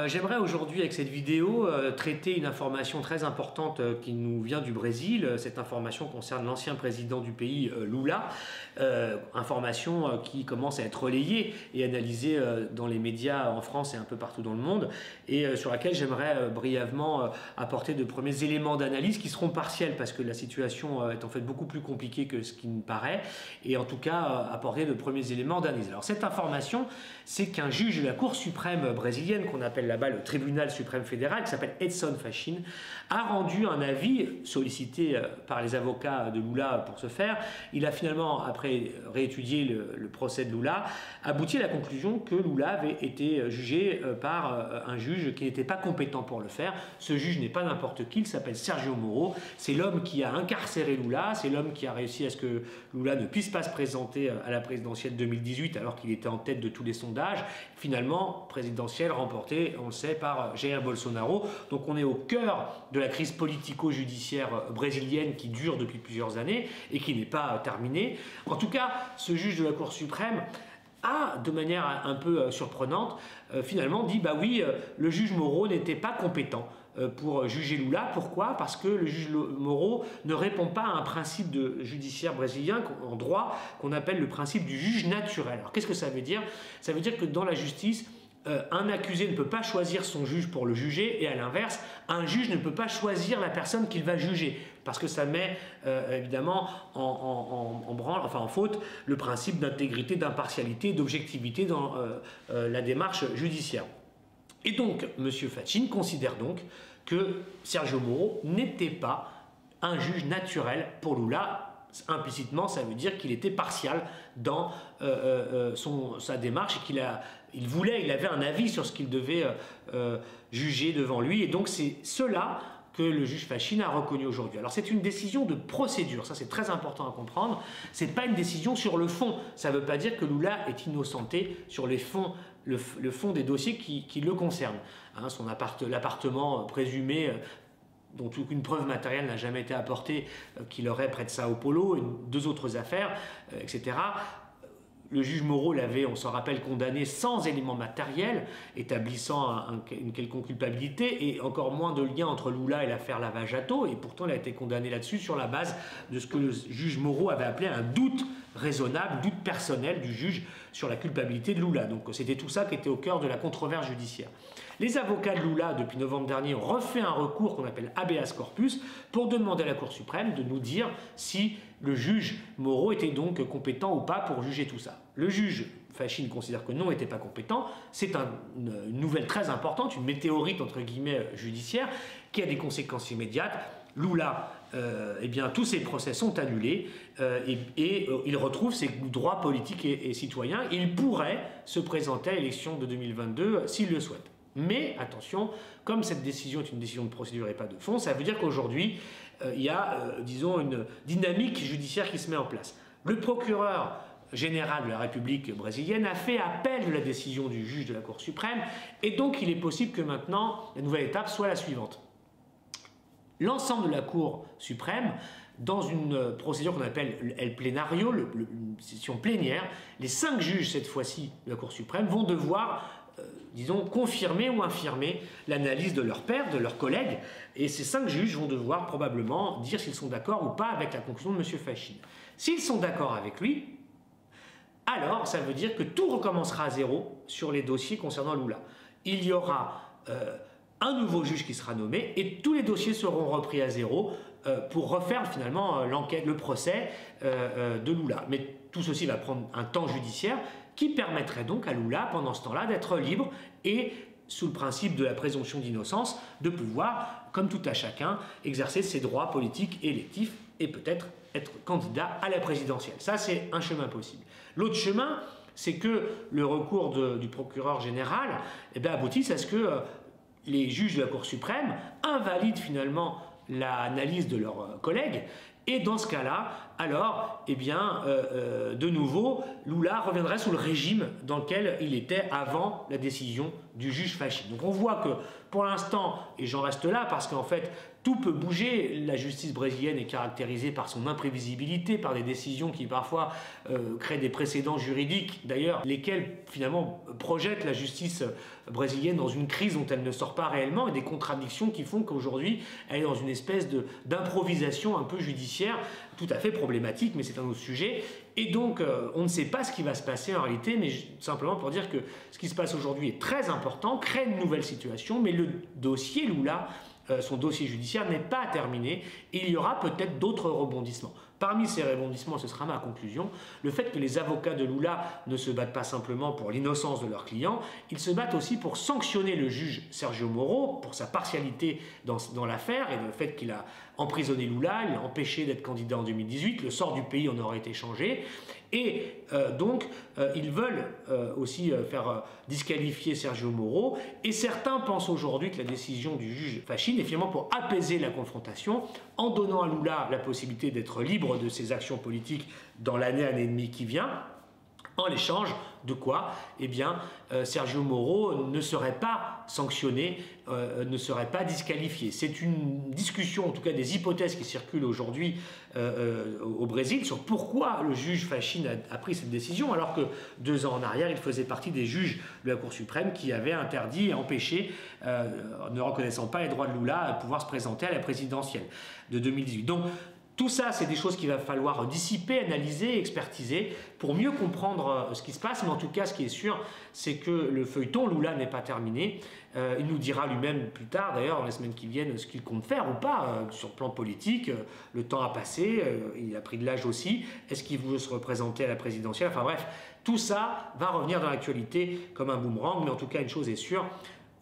j'aimerais aujourd'hui avec cette vidéo traiter une information très importante qui nous vient du Brésil. Cette information concerne l'ancien président du pays, Lula. Information qui commence à être relayée et analysée dans les médias en France et un peu partout dans le monde, et sur laquelle j'aimerais brièvement apporter de premiers éléments d'analyse qui seront partiels parce que la situation est en fait beaucoup plus compliquée que ce qui me paraît, et en tout cas apporter de premiers éléments d'analyse. Alors cette information, c'est qu'un juge de la Cour suprême brésilienne, qu'on appelle là-bas le Tribunal suprême fédéral, qui s'appelle Edson Fachin, a rendu un avis sollicité par les avocats de Lula pour ce faire. Il a finalement, après réétudier le procès de Lula, abouti à la conclusion que Lula avait été jugé par un juge qui n'était pas compétent pour le faire. Ce juge n'est pas n'importe qui, il s'appelle Sergio Moro. C'est l'homme qui a incarcéré Lula, c'est l'homme qui a réussi à ce que Lula ne puisse pas se présenter à la présidentielle 2018 alors qu'il était en tête de tous les sondages. Finalement, présidentielle remportée, on le sait, par Jair Bolsonaro. Donc on est au cœur de la crise politico-judiciaire brésilienne qui dure depuis plusieurs années et qui n'est pas terminée. En tout cas, ce juge de la Cour suprême a, de manière un peu surprenante, finalement dit bah oui, le juge Moro n'était pas compétent pour juger Lula. Pourquoi? Parce que le juge Moro ne répond pas à un principe de judiciaire brésilien en droit qu'on appelle le principe du juge naturel. Alors qu'est-ce que ça veut dire? Ça veut dire que dans la justice, un accusé ne peut pas choisir son juge pour le juger, et à l'inverse, un juge ne peut pas choisir la personne qu'il va juger, parce que ça met évidemment en faute le principe d'intégrité, d'impartialité, d'objectivité dans la démarche judiciaire. Et donc, M. Fachin considère donc que Sergio Moro n'était pas un juge naturel pour Lula. Implicitement, ça veut dire qu'il était partial dans sa démarche et qu'il avait un avis sur ce qu'il devait juger devant lui. Et donc, c'est cela que le juge Fachin a reconnu aujourd'hui. Alors, c'est une décision de procédure. Ça, c'est très important à comprendre. Ce n'est pas une décision sur le fond. Ça ne veut pas dire que Lula est innocenté sur les fonds, le fond des dossiers qui le concernent. Hein, l'appartement présumé dont aucune preuve matérielle n'a jamais été apportée, qu'il aurait près de Sao Paulo, et deux autres affaires, etc. Le juge Moro l'avait, on s'en rappelle, condamné sans éléments matériels, établissant une quelconque culpabilité, et encore moins de lien entre Lula et l'affaire Lava Jato, et pourtant il a été condamné là-dessus sur la base de ce que le juge Moro avait appelé un doute raisonnable, doute personnel du juge sur la culpabilité de Lula. Donc c'était tout ça qui était au cœur de la controverse judiciaire. Les avocats de Lula, depuis novembre dernier, ont refait un recours qu'on appelle habeas corpus pour demander à la Cour suprême de nous dire si le juge Moro était donc compétent ou pas pour juger tout ça. Le juge Fachin considère que non, n'était pas compétent. C'est une nouvelle très importante, une météorite entre guillemets judiciaire qui a des conséquences immédiates. Lula, eh bien, tous ses procès sont annulés et il retrouve ses droits politiques et citoyens. Il pourrait se présenter à l'élection de 2022 s'il le souhaite. Mais attention, comme cette décision est une décision de procédure et pas de fond, ça veut dire qu'aujourd'hui, il y a, disons, une dynamique judiciaire qui se met en place. Le procureur général de la République brésilienne a fait appel de la décision du juge de la Cour suprême, et donc il est possible que maintenant, la nouvelle étape soit la suivante. L'ensemble de la Cour suprême, dans une procédure qu'on appelle el plenario, une session plénière, les 5 juges cette fois-ci de la Cour suprême vont devoir disons, confirmer ou infirmer l'analyse de leur père, de leurs collègues, et ces 5 juges vont devoir probablement dire s'ils sont d'accord ou pas avec la conclusion de M. Fachin. S'ils sont d'accord avec lui, alors ça veut dire que tout recommencera à zéro sur les dossiers concernant Lula. Il y aura un nouveau juge qui sera nommé et tous les dossiers seront repris à zéro pour refaire finalement l'enquête, le procès de Lula. Mais tout ceci va prendre un temps judiciaire qui permettrait donc à Lula, pendant ce temps-là, d'être libre et, sous le principe de la présomption d'innocence, de pouvoir, comme tout à chacun, exercer ses droits politiques et électifs et peut-être être candidat à la présidentielle. Ça, c'est un chemin possible. L'autre chemin, c'est que le recours du procureur général aboutisse à ce que les juges de la Cour suprême invalident finalement l'analyse de leurs collègues. Et dans ce cas-là, alors, de nouveau, Lula reviendrait sous le régime dans lequel il était avant la décision du juge Fachin. Donc on voit que, pour l'instant, et j'en reste là parce qu'en fait, tout peut bouger. La justice brésilienne est caractérisée par son imprévisibilité, par des décisions qui parfois créent des précédents juridiques, d'ailleurs, lesquels finalement projettent la justice brésilienne dans une crise dont elle ne sort pas réellement, et des contradictions qui font qu'aujourd'hui elle est dans une espèce d'improvisation un peu judiciaire, tout à fait problématique, mais c'est un autre sujet. Et donc on ne sait pas ce qui va se passer en réalité, mais simplement pour dire que ce qui se passe aujourd'hui est très important, crée une nouvelle situation, mais le dossier Lula, son dossier judiciaire n'est pas terminé, et il y aura peut-être d'autres rebondissements. Parmi ces rebondissements, ce sera ma conclusion, le fait que les avocats de Lula ne se battent pas simplement pour l'innocence de leurs clients, ils se battent aussi pour sanctionner le juge Sergio Moro pour sa partialité dans l'affaire et le fait qu'il a emprisonné Lula, il l'a empêché d'être candidat en 2018, le sort du pays en aurait été changé. Et donc, ils veulent aussi faire disqualifier Sergio Moro. Et certains pensent aujourd'hui que la décision du juge Fachin est finalement pour apaiser la confrontation, en donnant à Lula la possibilité d'être libre de ses actions politiques dans l'année et demie qui vient. En l'échange de quoi, eh bien, Sergio Moro ne serait pas sanctionné, ne serait pas disqualifié. C'est une discussion, en tout cas des hypothèses qui circulent aujourd'hui au Brésil sur pourquoi le juge Fachin a pris cette décision, alors que 2 ans en arrière, il faisait partie des juges de la Cour suprême qui avaient interdit et empêché, ne reconnaissant pas les droits de Lula, à pouvoir se présenter à la présidentielle de 2018. Donc, tout ça, c'est des choses qu'il va falloir dissiper, analyser, expertiser pour mieux comprendre ce qui se passe. Mais en tout cas, ce qui est sûr, c'est que le feuilleton Lula n'est pas terminé. Il nous dira lui-même plus tard, d'ailleurs, dans les semaines qui viennent, ce qu'il compte faire ou pas sur le plan politique. Le temps a passé, il a pris de l'âge aussi. Est-ce qu'il veut se représenter à la présidentielle? Enfin bref, tout ça va revenir dans l'actualité comme un boomerang. Mais en tout cas, une chose est sûre,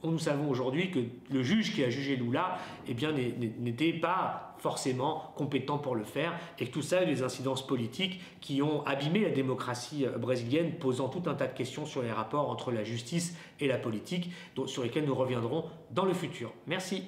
nous savons aujourd'hui que le juge qui a jugé Lula n'était pas forcément compétent pour le faire, et que tout ça a eu des incidences politiques qui ont abîmé la démocratie brésilienne, posant tout un tas de questions sur les rapports entre la justice et la politique, sur lesquelles nous reviendrons dans le futur. Merci.